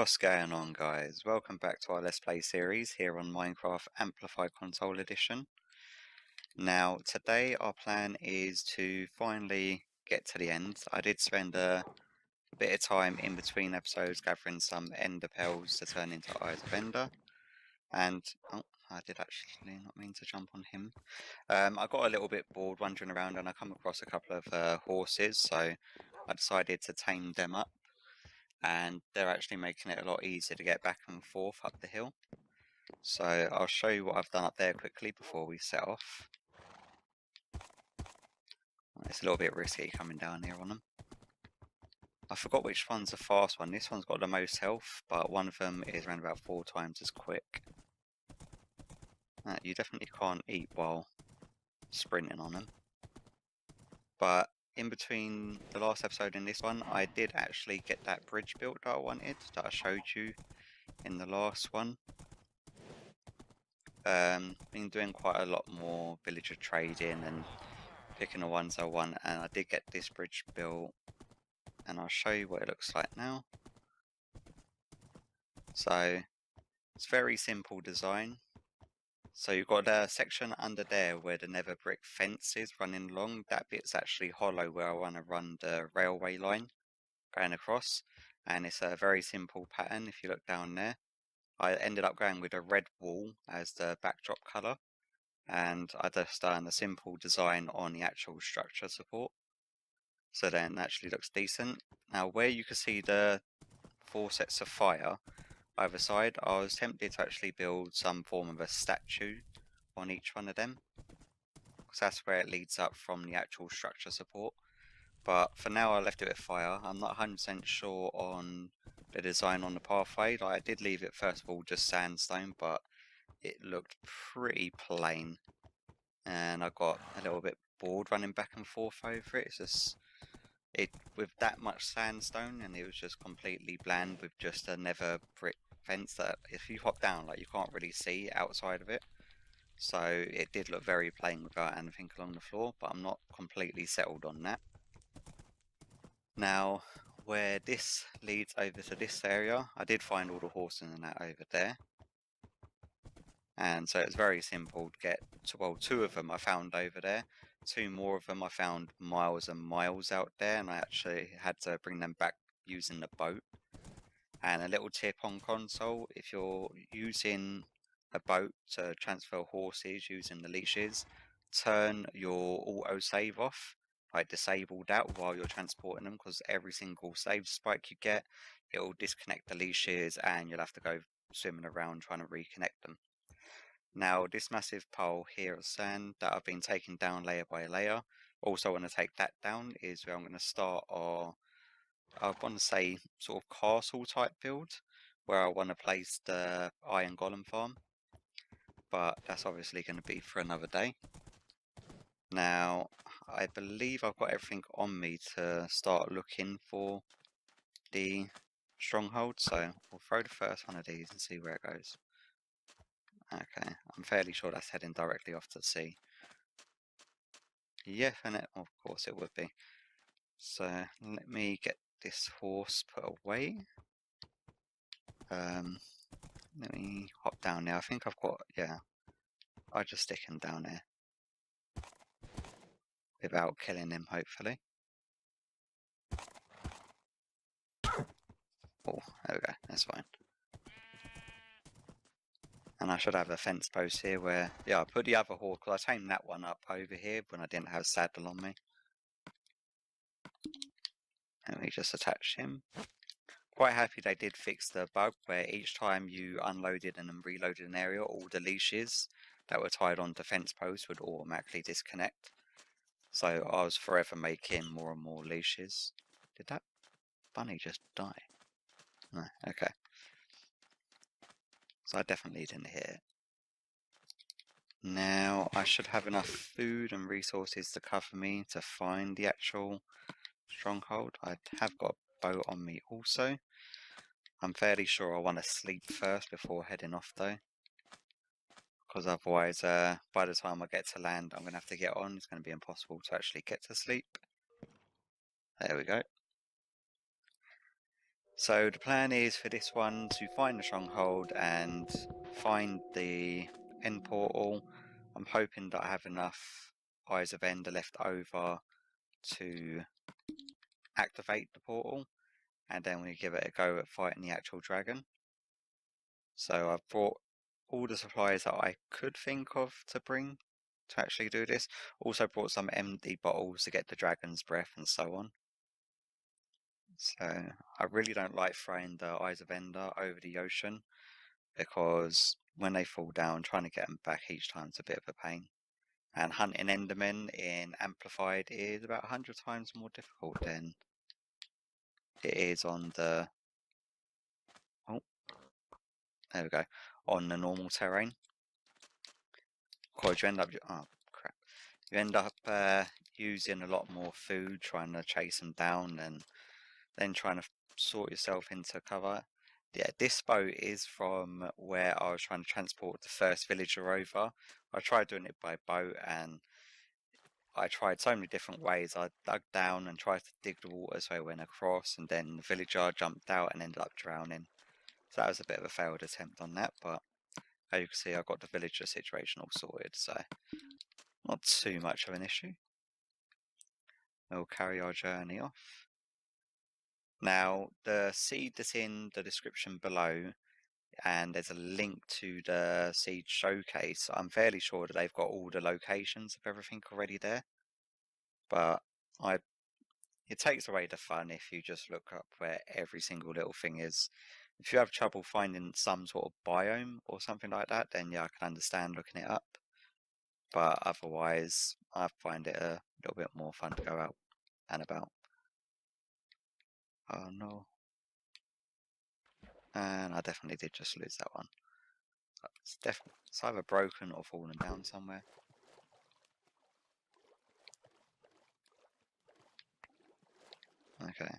What's going on, guys? Welcome back to our Let's Play series here on Minecraft Amplified Console Edition. Now, today our plan is to finally get to the end. I did spend a bit of time in between episodes gathering some ender pearls to turn into Eyes of Ender. And, oh, I did actually not mean to jump on him. I got a little bit bored wandering around and I come across a couple of horses, so I decided to tame them up. And they're actually making it a lot easier to get back and forth up the hill. So I'll show you what I've done up there quickly before we set off. It's a little bit risky coming down here on them. I forgot which one's the fast one. This one's got the most health, but one of them is around about 4 times as quick. You definitely can't eat while sprinting on them. But in between the last episode and this one, I did actually get that bridge built that I wanted, that I showed you in the last one. Been doing quite a lot more villager trading and picking the ones I want, and I did get this bridge built, and I'll show you what it looks like now. So it's very simple design. So you've got a section under there where the nether brick fence is running along. That bit's actually hollow where I want to run the railway line going across, and it's a very simple pattern. If you look down there, I ended up going with a red wall as the backdrop color, and I just done a simple design on the actual structure support, so then it actually looks decent. Now where you can see the 4 sets of fire either side, I was tempted to actually build some form of a statue on each one of them, because that's where it leads up from the actual structure support. But for now I left it with fire. I'm not 100% sure on the design on the pathway. Like, I did leave it first of all just sandstone, but it looked pretty plain, and I got a little bit bored running back and forth over it. It's just with that much sandstone, and it was just completely bland with just a nether brick fence that if you hop down, like, you can't really see outside of it. So it did look very plain without anything along the floor, but I'm not completely settled on that. Now, where this leads over to this area, I did find all the horses and that over there. And so it's very simple to get to, well, 2 of them I found over there. 2 more of them I found miles and miles out there, and I actually had to bring them back using the boat. And a little tip on console, if you're using a boat to transfer horses using the leashes, turn your autosave off, like disable that while you're transporting them, because every single save spike you get, it will disconnect the leashes and you'll have to go swimming around trying to reconnect them. Now this massive pile here of sand that I've been taking down layer by layer, also want to take that down, is where I'm going to start our, I want to say, sort of castle type build, where I want to place the iron golem farm, but that's obviously going to be for another day. Now I believe I've got everything on me to start looking for the stronghold, so we'll throw the first one of these and see where it goes. Okay, I'm fairly sure that's heading directly off to sea. Yeah, and of course it would be. So let me get this horse put away. Let me hop down there. I think I've got, yeah, I'll just stick him down there without killing him, hopefully. Oh, there we go, that's fine. And I should have a fence post here where, yeah, I put the other horse, because I tamed that one up over here when I didn't have saddle on me. And we just attach him. Quite happy they did fix the bug where each time you unloaded and then reloaded an area, all the leashes that were tied onto fence posts would automatically disconnect. So I was forever making more and more leashes. Did that bunny just die? No, okay. So I definitely didn't hit it. Now I should have enough food and resources to cover me to find the actual stronghold. I have got a boat on me also. I'm fairly sure I want to sleep first before heading off though, because otherwise by the time I get to land I'm going to have to get on. It's going to be impossible to actually get to sleep. There we go. So the plan is for this one to find the stronghold and find the end portal. I'm hoping that I have enough Eyes of Ender left over to activate the portal, and then we give it a go at fighting the actual dragon. So I've brought all the supplies that I could think of to bring to actually do this. Also brought some empty bottles to get the dragon's breath and so on. So I really don't like throwing the Eyes of Ender over the ocean, because when they fall down, trying to get them back each time is a bit of a pain. And hunting Endermen in Amplified is about 100 times more difficult than it is on the... Oh, there we go. On the normal terrain. Of course, you end up... Oh, crap. You end up using a lot more food trying to chase them down, and then trying to sort yourself into cover. Yeah, this boat is from where I was trying to transport the first villager over. I tried doing it by boat, and I tried so many different ways. I dug down and tried to dig the water so I went across, and then the villager jumped out and ended up drowning. So that was a bit of a failed attempt on that, but as you can see, I got the villager situation all sorted, so not too much of an issue. We'll carry our journey off. Now, the seed that's in the description below, and there's a link to the seed showcase. I'm fairly sure that they've got all the locations of everything already there, but it takes away the fun if you just look up where every single little thing is. If you have trouble finding some sort of biome or something like that, then yeah, I can understand looking it up. But otherwise, I find it a little bit more fun to go out and about. Oh no. And I definitely did just lose that one. It's either broken or fallen down somewhere. Okay.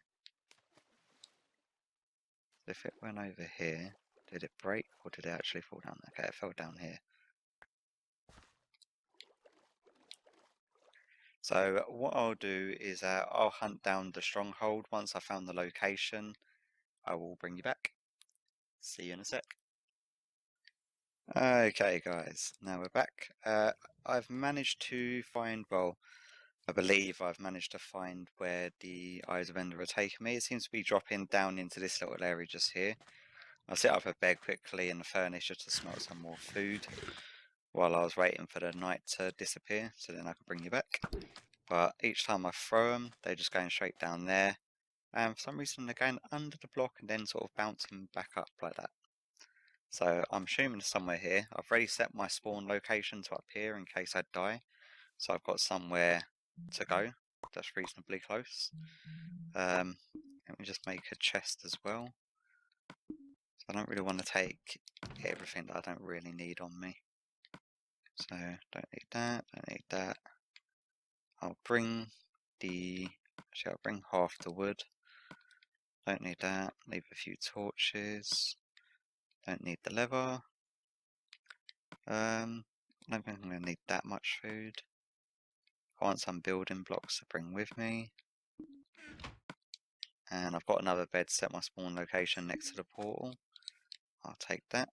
If it went over here, did it break or did it actually fall down? Okay, it fell down here. So what I'll do is I'll hunt down the stronghold. Once I found the location, I will bring you back. See you in a sec. Okay guys, now we're back. I've managed to find, well, I believe I've managed to find where the Eyes of Ender are taking me. It seems to be dropping down into this little area just here. I'll set up a bed quickly in the furnace just to smelt some more food while I was waiting for the night to disappear, so then I could bring you back. But each time I throw them, they're just going straight down there. And for some reason they're going under the block and then sort of bouncing back up like that. So I'm assuming it's somewhere here. I've already set my spawn location to up here in case I die. So I've got somewhere to go that's reasonably close. Let me just make a chest as well. So I don't really want to take everything that I don't really need on me. So don't need that, don't need that. I'll bring actually I'll bring half the wood. Don't need that. Leave a few torches. Don't need the leather. I don't think I'm going to need that much food. I want some building blocks to bring with me. And I've got another bed set my spawn location next to the portal. I'll take that.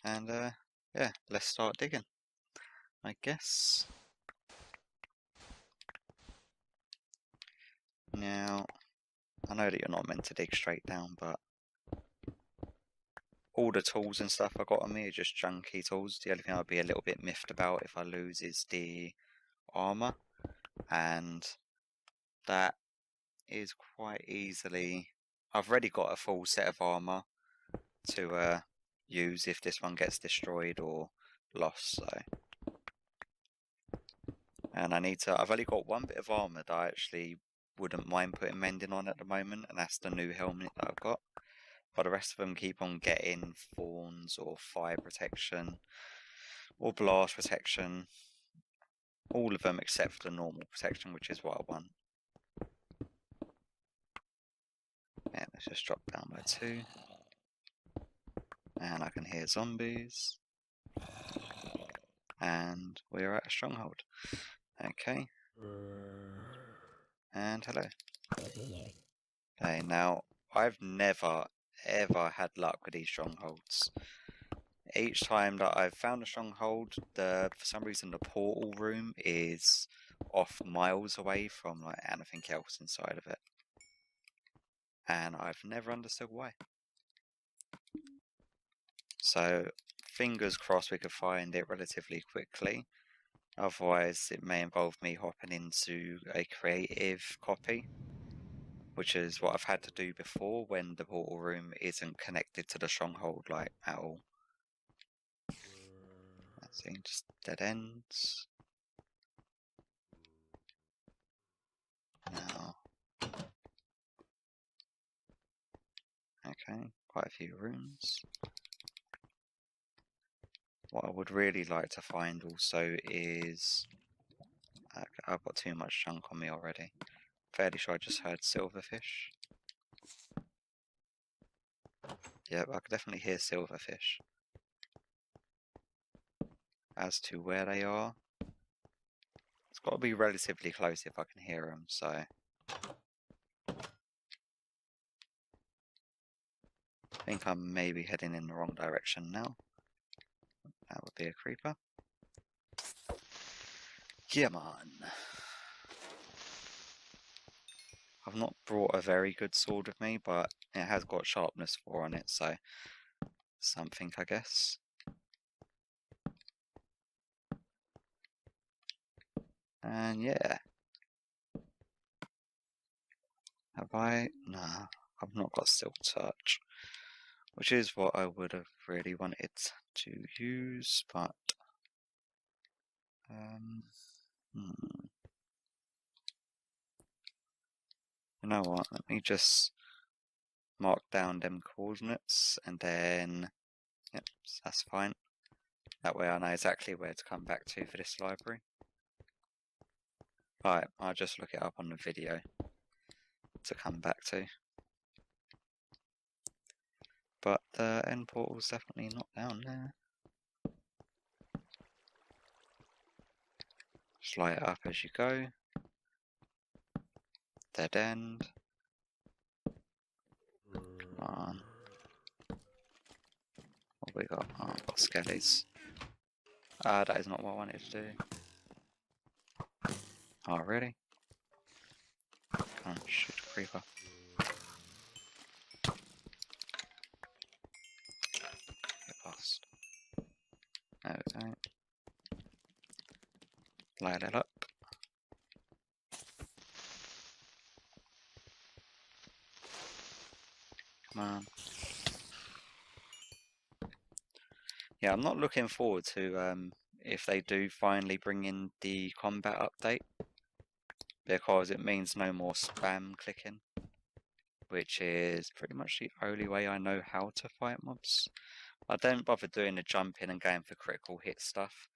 And yeah, let's start digging, I guess. Now, I know that you're not meant to dig straight down, but all the tools and stuff I got on me are just junky tools. The only thing I'd be a little bit miffed about if I lose is the armor, and that is quite easily... I've already got a full set of armor to use if this one gets destroyed or lost, so... And I've only got one bit of armor that I actually wouldn't mind putting mending on at the moment, and that's the new helmet that I've got. But the rest of them keep on getting thorns or fire protection or blast protection. All of them except for the normal protection, which is what I want. Yeah, let's just drop down by 2. And I can hear zombies. And we're at a stronghold. Okay. And hello. Okay, now I've never ever had luck with these strongholds. Each time that I've found a stronghold, for some reason the portal room is off miles away from like anything else inside of it. And I've never understood why. So fingers crossed we could find it relatively quickly. Otherwise it may involve me hopping into a creative copy, which is what I've had to do before when the portal room isn't connected to the stronghold like at all. Let's see, just dead ends. Now, okay, quite a few rooms. What I would really like to find also is, I've got too much junk on me already. Fairly sure I just heard silverfish. Yep, I could definitely hear silverfish. As to where they are, it's got to be relatively close if I can hear them, so. I think I'm maybe heading in the wrong direction now. That would be a creeper. Yeah, man. I've not brought a very good sword with me, but it has got sharpness 4 on it, so something, I guess. And yeah. Have I? Nah, I've not got Silk Touch, which is what I would have really wanted to use, but you know what? Let me just mark down them coordinates, and then yep, that's fine. That way I know exactly where to come back to for this library. Alright, I'll just look it up on the video to come back to. But the end portal's definitely not down there. Just light it up as you go. Dead end. Come on. What have we got? Oh, I've got skellies. That is not what I wanted to do. Oh, really? Come on, shoot a creeper. Get lost. There we go. Light it up. Come on. Yeah, I'm not looking forward to if they do finally bring in the combat update, because it means no more spam clicking, which is pretty much the only way I know how to fight mobs. I don't bother doing the jumping and going for critical hit stuff,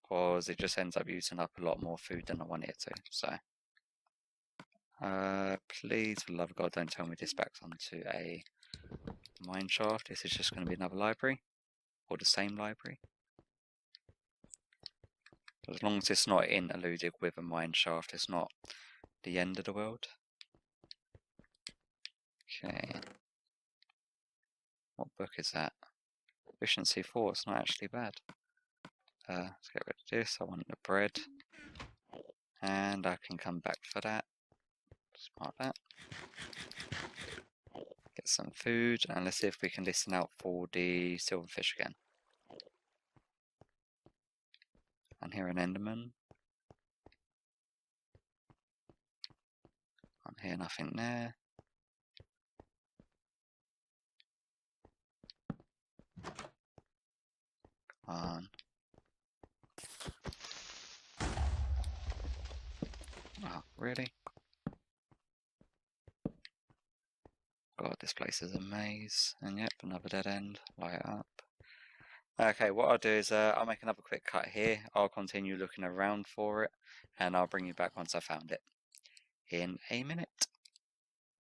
because it just ends up using up a lot more food than I want it to, so. Please, for the love of God, don't tell me this backs onto a mine shaft. This is just going to be another library, or the same library. As long as it's not interluded with a mine shaft, it's not the end of the world. Okay. What book is that? Efficiency 4, it's not actually bad. Let's get rid of this, I want the bread. And I can come back for that. Smart that. Get some food, and let's see if we can listen out for the silverfish again. And hear an enderman. Can't hear nothing there. Come on. Oh, really? God, this place is a maze. And yep, another dead end. Light it up. Okay, what I'll do is I'll make another quick cut here. I'll continue looking around for it, and I'll bring you back once I found it in a minute.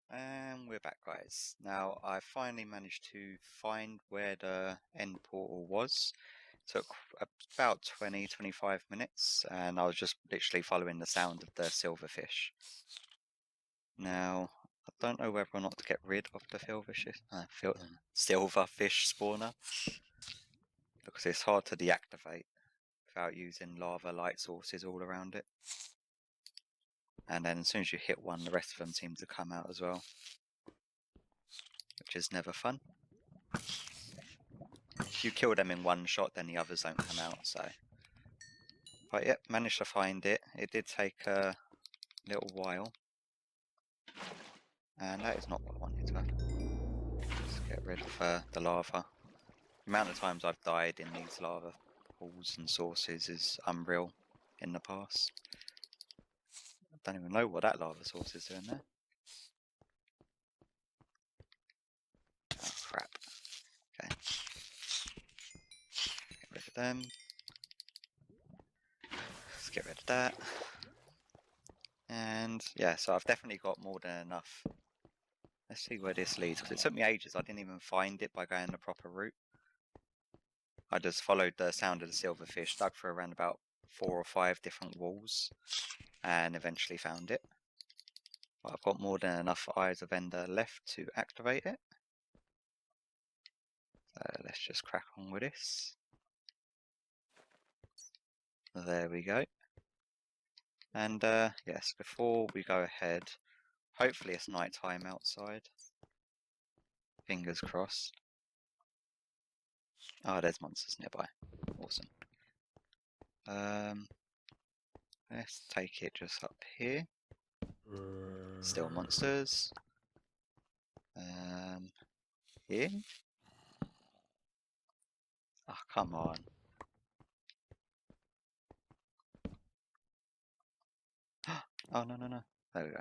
And we're back, guys. Now, I finally managed to find where the end portal was. Took about 20-25 minutes, and I was just literally following the sound of the silverfish. Now, I don't know whether or not to get rid of the silverfish spawner, because it's hard to deactivate without using lava light sources all around it. And then as soon as you hit one, the rest of them seem to come out as well, which is never fun. If you kill them in one shot, then the others don't come out, so. But yep, managed to find it. It did take a little while. And that is not what I wanted to have. Let's get rid of the lava. The amount of times I've died in these lava pools and sources is unreal in the past. I don't even know what that lava source is doing there. Oh crap. Okay. Get rid of them. Let's get rid of that. And yeah, so I've definitely got more than enough. Let's see where this leads, because it took me ages. I didn't even find it by going the proper route. I just followed the sound of the silverfish, dug for around about 4 or 5 different walls, and eventually found it. But I've got more than enough Eyes of Ender left to activate it. So let's just crack on with this. There we go. And yes, before we go ahead, hopefully it's night time outside. Fingers crossed. Oh, there's monsters nearby. Awesome. Let's take it just up here. Still monsters. Here. Oh, come on. Oh, no. There we go.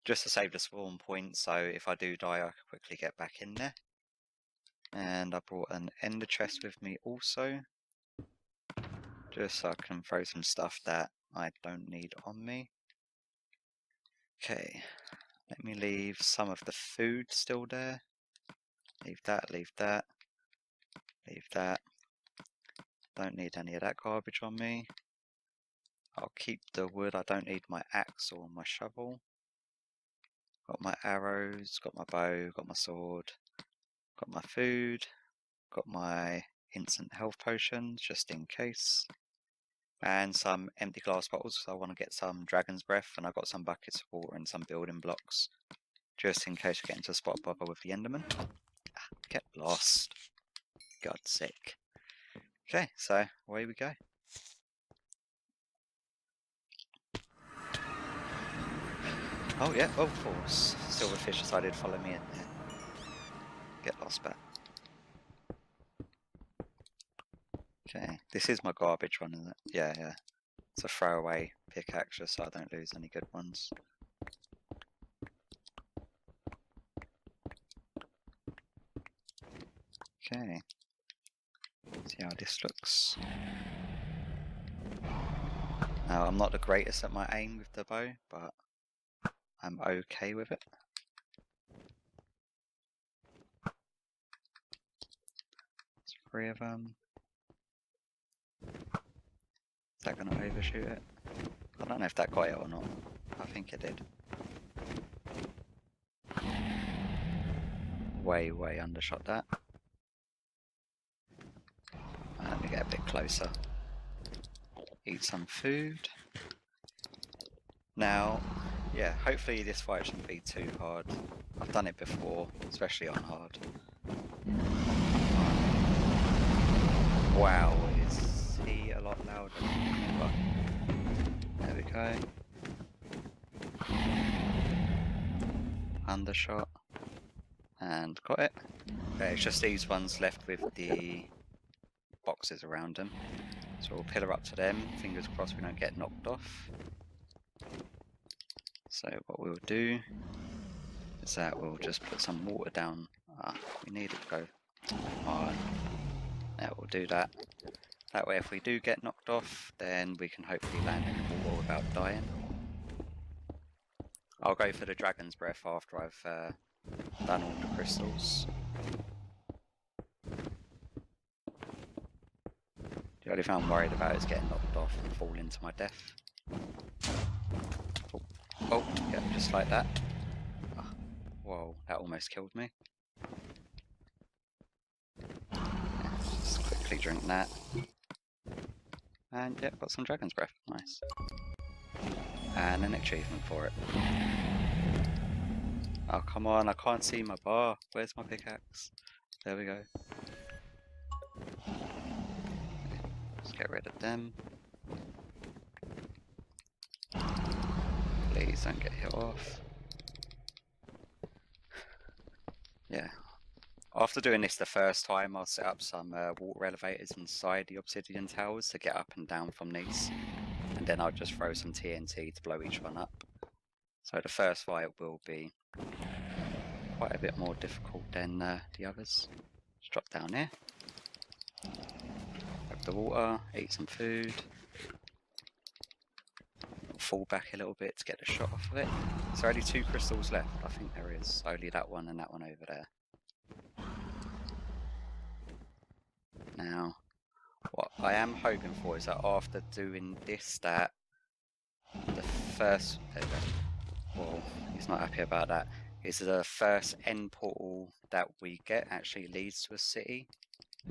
Just to save the spawn point, so if I do die, I can quickly get back in there. And I brought an ender chest with me also, just so I can throw some stuff that I don't need on me. Okay, let me leave some of the food still there. Leave that, leave that, leave that. Don't need any of that garbage on me. I'll keep the wood. I don't need my axe or my shovel. Got my arrows, got my bow, got my sword, got my food, got my instant health potions just in case, and some empty glass bottles, so I want to get some dragon's breath, and I've got some buckets of water and some building blocks just in case I get into a spot bother with the enderman. Get lost. God's sake. Okay, so away we go. Oh yeah, of course. Silverfish decided to follow me in there. Get lost back. Okay, this is my garbage one, isn't it? Yeah. It's a throwaway pickaxe just so I don't lose any good ones. Okay. See how this looks. Now, I'm not the greatest at my aim with the bow, but I'm okay with it. There's 3 of them. Is that going to overshoot it? I don't know if that got it or not. I think it did. Way undershot that. Let me get a bit closer. Eat some food. Now, yeah, hopefully this fight shouldn't be too hard. I've done it before, especially on hard. Wow, is he a lot louder than ever? There we go. Undershot. And got it. Okay, it's just these ones left with the boxes around them. So we'll pillar up to them. Fingers crossed we don't get knocked off. So what we'll do is that we'll just put some water down. We need it to go on. Yeah, we'll do that. That way if we do get knocked off, then we can hopefully land in the water without dying. I'll go for the dragon's breath after I've done all the crystals. The only thing I'm worried about is getting knocked off and falling to my death. Oh, yeah, just like that. Oh, that almost killed me. Yeah, just quickly drink that. And yeah, got some Dragon's Breath. Nice. And an achievement for it. Oh, come on, I can't see my bar. Where's my pickaxe? There we go. Let's get rid of them. Please don't get hit off. Yeah. After doing this the first time, I'll set up some water elevators inside the obsidian towers to get up and down from these. And then I'll just throw some TNT to blow each one up. So the first fight will be quite a bit more difficult than the others. Just drop down here. Grab the water, eat some food. Fall back a little bit to get the shot off of it. Is there only 2 crystals left? I think there is. Only that one and that one over there. Now, what I am hoping for is that after doing this, that the first... well, he's not happy about that. Is the first end portal that we get actually leads to a city,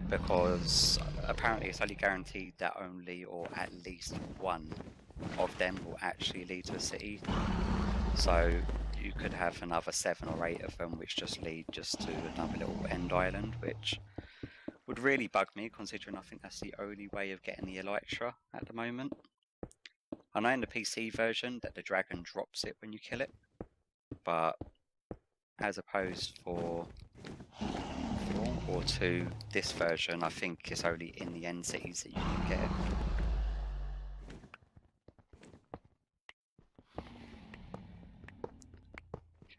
because apparently it's only guaranteed that only or at least one of them will actually lead to a city. So you could have another 7 or 8 of them which just lead just to another little end island, which would really bug me, considering I think that's the only way of getting the Elytra at the moment. I know in the PC version that the dragon drops it when you kill it, but as opposed for 4 or 2, this version I think it's only in the end cities that you can get it.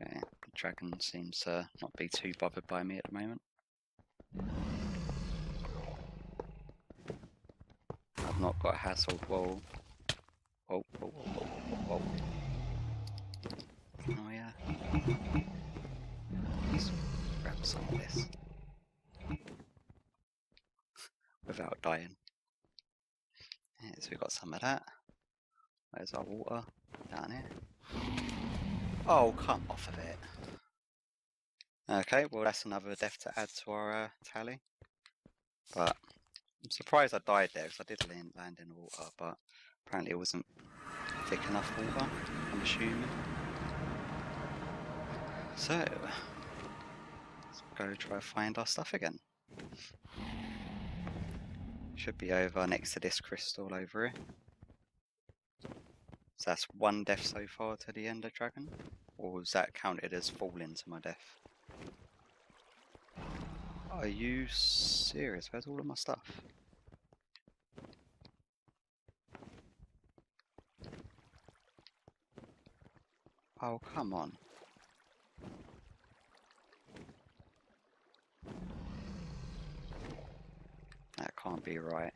Okay, the dragon seems to not be too bothered by me at the moment. I've not got hassled. Whoa. Whoa, whoa, whoa, whoa, whoa, whoa. Oh yeah. Let's grab some of this. Without dying. Yeah, so we got some of that. There's our water down here. Oh, come off of it. Okay, well that's another death to add to our tally. But I'm surprised I died there, because I did land in the water, but apparently it wasn't thick enough water, I'm assuming. So, let's go try to find our stuff again. Should be over next to this crystal over here. So that's 1 death so far to the Ender Dragon? Or was that counted as falling to my death? Are you serious? Where's all of my stuff? Oh, come on. That can't be right.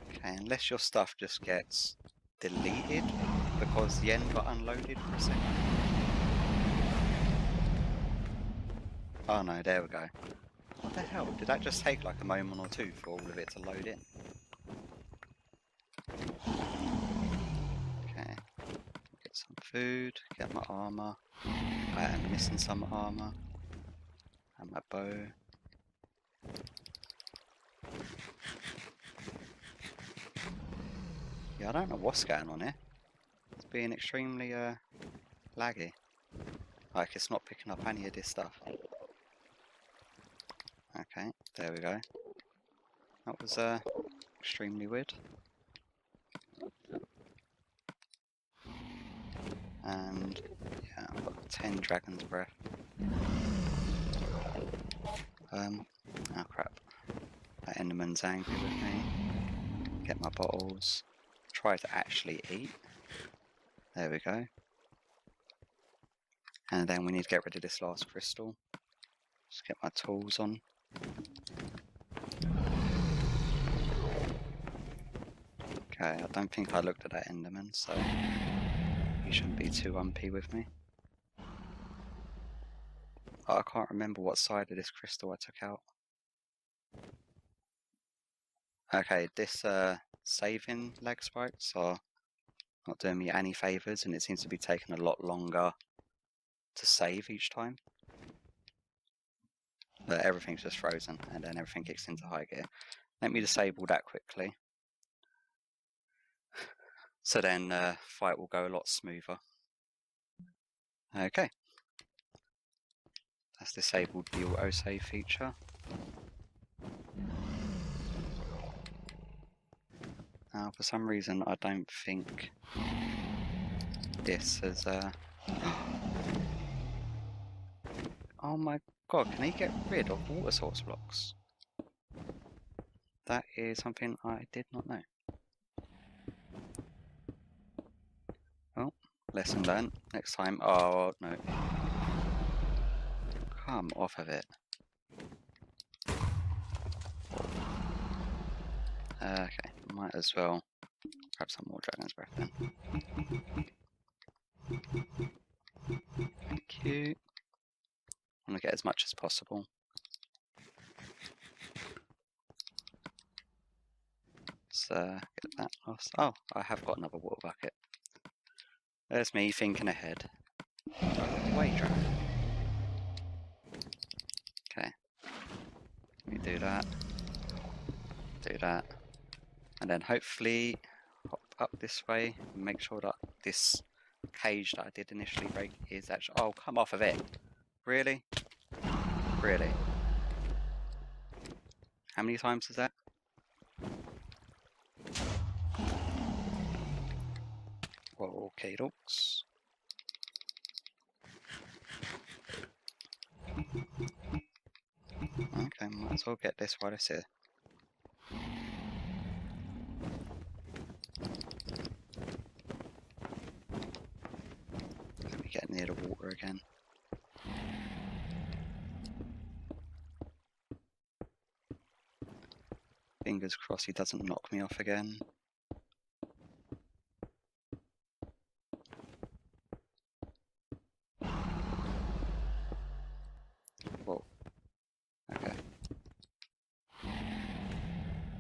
Okay, unless your stuff just gets deleted because the end got unloaded for a second. Oh no, there we go. What the hell? Did that just take like a moment or 2 for all of it to load in? Okay. Get some food, get my armor. I am missing some armor. And my bow. Yeah, I don't know what's going on here. It's being extremely laggy. Like it's not picking up any of this stuff. Okay, there we go. That was extremely weird. And yeah, I've got 10 Dragon's Breath. Oh crap. That Enderman's angry with me. Get my bottles. Try to actually eat. There we go. And then we need to get rid of this last crystal. Just get my tools on. Okay, I don't think I looked at that Enderman, so he shouldn't be too umpy with me. Oh, I can't remember what side of this crystal I took out. Okay, this saving lag spikes are not doing me any favours, and it seems to be taking a lot longer to save each time. But everything's just frozen, and then everything kicks into high gear. Let me disable that quickly. So then fight will go a lot smoother. Okay. That's disabled the autosave feature. Now, for some reason, I don't think this has... Oh my god, can he get rid of water source blocks? That is something I did not know. Well, lesson learned. Next time... Oh, no. Come off of it. Okay, might as well grab some more Dragon's Breath then. Thank you. I want to get as much as possible. Let's get that lost. Oh, I have got another water bucket. There's me thinking ahead. Wait, Dragon. Okay. Let me do that. Do that. And then hopefully hop up this way and make sure that this cage that I did initially break is actually... Oh, come off of it. Really? Really? How many times is that? Well, okay, dokes. Okay, might as well get this while it's here. Let me get near the water again. Fingers crossed he doesn't knock me off again. Whoa. Okay.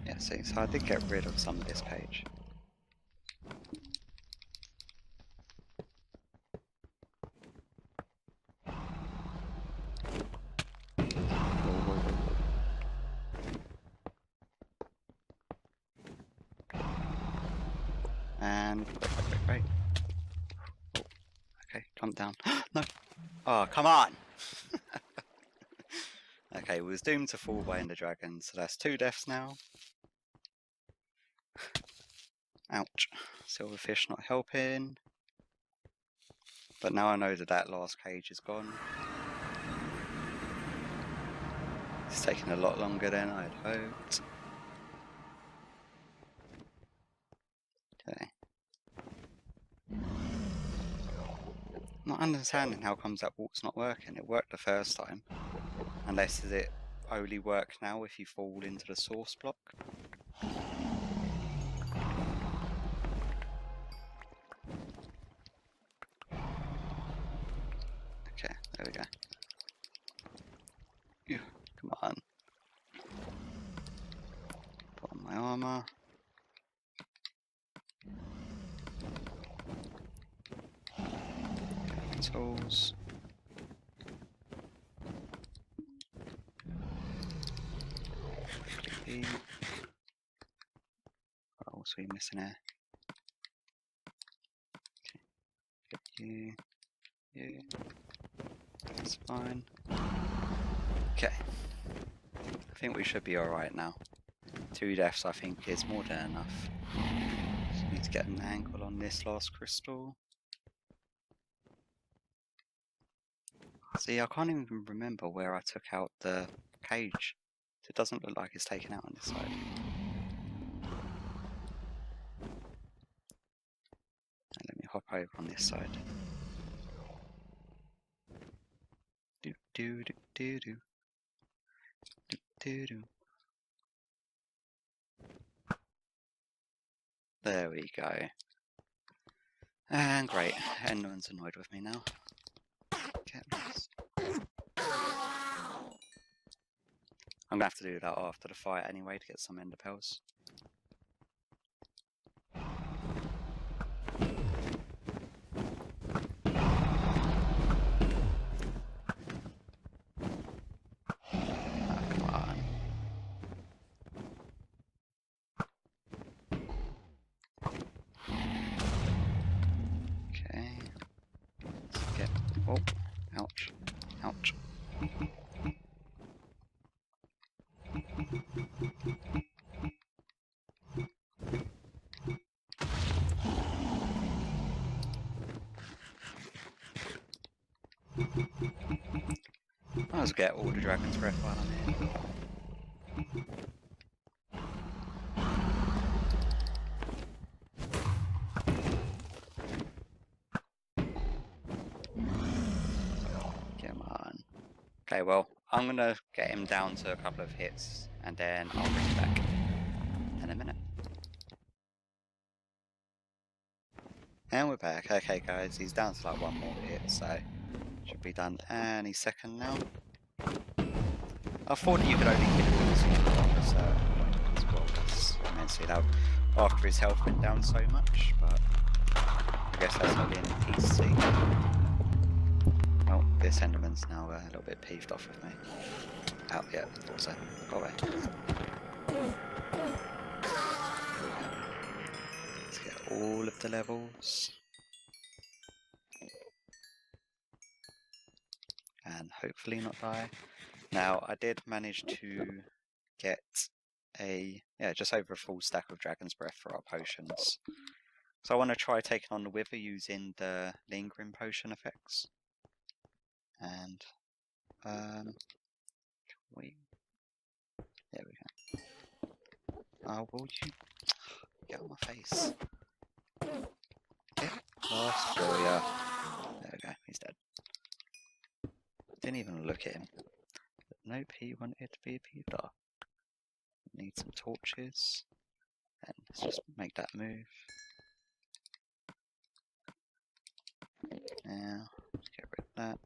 Yeah, see, so I did get rid of some of this cage. And wait. Oh, okay, jump down. No! Oh, come on! Okay, we was doomed to fall by Ender Dragon, so that's 2 deaths now. Ouch. Silverfish not helping. But now I know that that last cage is gone. It's taking a lot longer than I'd hoped. Okay. Not understanding how comes that walk's not working. It worked the first time. Unless does it only work now if you fall into the source block? Okay, there we go. Yeah, come on. Put on my armor. Tools. What else are we missing here? Okay. Get you. You. That's fine. Okay. I think we should be alright now. 2 deaths I think is more than enough. Just need to get an angle on this last crystal. See, I can't even remember where I took out the cage. It doesn't look like it's taken out on this side. And let me hop over on this side. Do do do do do. Do do do. There we go. And great, everyone's annoyed with me now. Get this. I'm gonna have to do that after the fight anyway to get some ender pearls. Ouch. Ouch. Might as well get all the Dragon's Breath while I'm here. Come on. Okay, well, I'm gonna get him down to a couple of hits and then I'll bring him back in a minute. And we're back. Okay, guys, he's down to like one more hit, so should be done any second now. I thought that you could only hit him at a certain point as well, because immensely loud after his health went down so much, but I guess that's not being PC. Oh, this Enderman's now a little bit peeved off with me. Out, yeah, thought so. Go away. Let's get all of the levels. And hopefully not die. Now, I did manage to get just over a full stack of Dragon's Breath for our potions. So I want to try taking on the Wither using the Lingering Potion effects. And, there we go. Oh, will you get on my face? Get lost, oh yeah. There we go, he's dead. Didn't even look at him. But nope, he wanted to be peeved off. Need some torches. And let's just make that move. Now, let's get rid of that.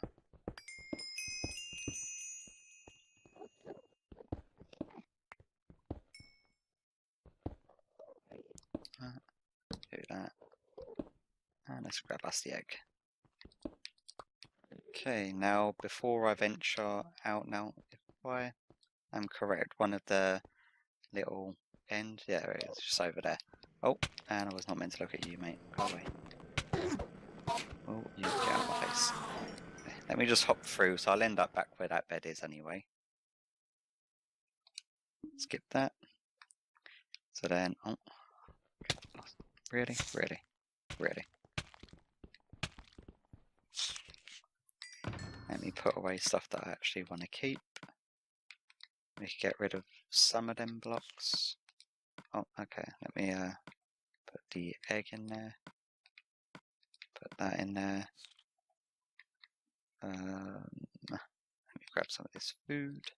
Do that. And let's grab us the egg. Okay, now before I venture out now, if I am correct, one of the little end, yeah, there it is, just over there. Oh, and I was not meant to look at you, mate. Go away. Oh, you get out of my face. Okay, let me just hop through, so I'll end up back where that bed is anyway. Skip that. So then, oh, really? Let me put away stuff that I actually want to keep. We can get rid of some of them blocks. Oh, okay. Let me put the egg in there. Put that in there. Let me grab some of this food.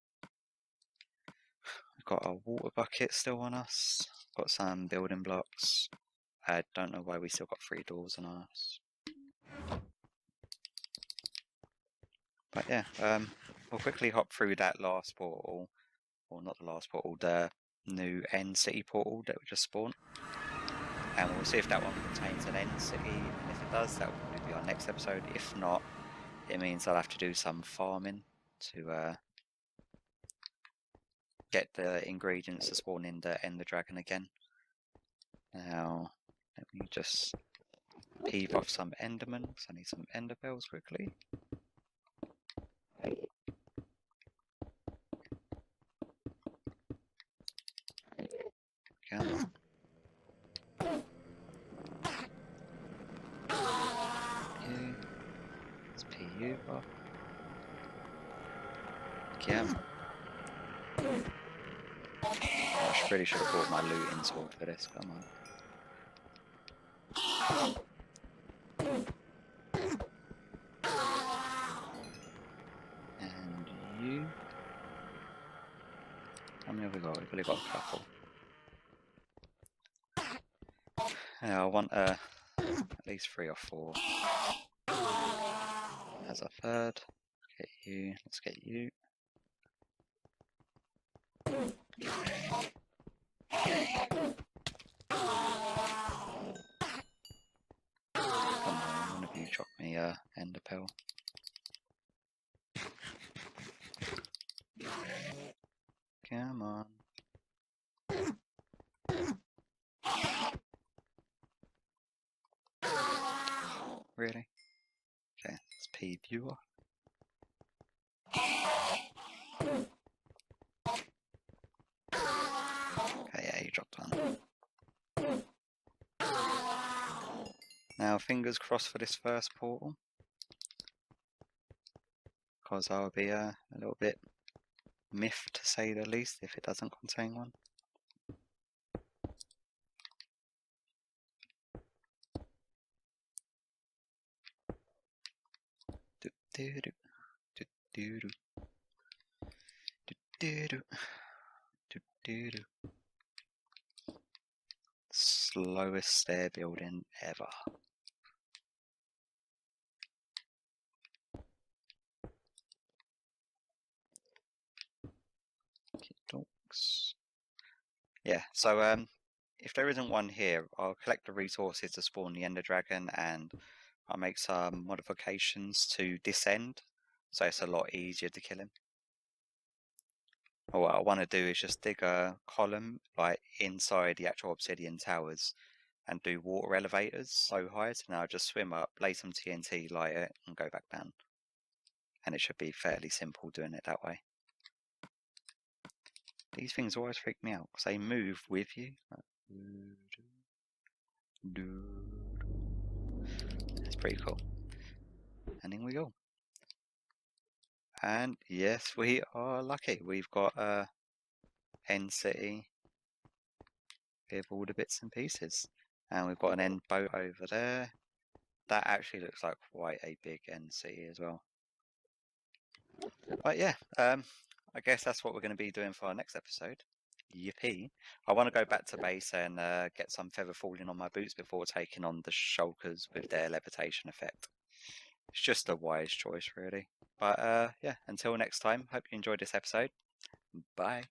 We've got our water bucket still on us. Got some building blocks. I don't know why we still got 3 doors on us. But yeah, we'll quickly hop through that last portal. Or not the last portal, the new End City portal that we just spawned. And we'll see if that one contains an End City. And if it does, that will probably be our next episode. If not, it means I'll have to do some farming to get the ingredients to spawn in the Ender Dragon again. Now, let me just peeve off some Endermen, because I need some Ender Pearls quickly. Come on. You. Let's pee you off. Come. I really should have bought my looting sword for this, come on. And you? How many have we got? We've only got a couple. Yeah, I want at least 3 or 4. As a third. Get you. Let's get you. Come on, one of you drop me a Ender Pearl. Come on. Really? Okay, let's pee you off. Okay, yeah, you dropped one. Now, fingers crossed for this first portal, because I'll be a little bit miffed, to say the least, if it doesn't contain one. Slowest stair building ever. Dogs. Yeah, so if there isn't one here, I'll collect the resources to spawn the Ender Dragon, and I'll make some modifications to descend, so it's a lot easier to kill him. What I want to do is just dig a column like inside the actual obsidian towers and do water elevators so high, so now I'll just swim up, lay some TNT, light it, and go back down. And it should be fairly simple doing it that way. These things always freak me out because they move with you. It's pretty cool. And in we go. And yes, we are lucky. We've got a end city with all the bits and pieces. And we've got an end boat over there. That actually looks like quite a big end city as well. But yeah, I guess that's what we're going to be doing for our next episode. Yippee. I want to go back to base and get some feather falling on my boots before taking on the shulkers with their levitation effect. It's just a wise choice, really. But yeah, until next time, hope you enjoyed this episode. Bye.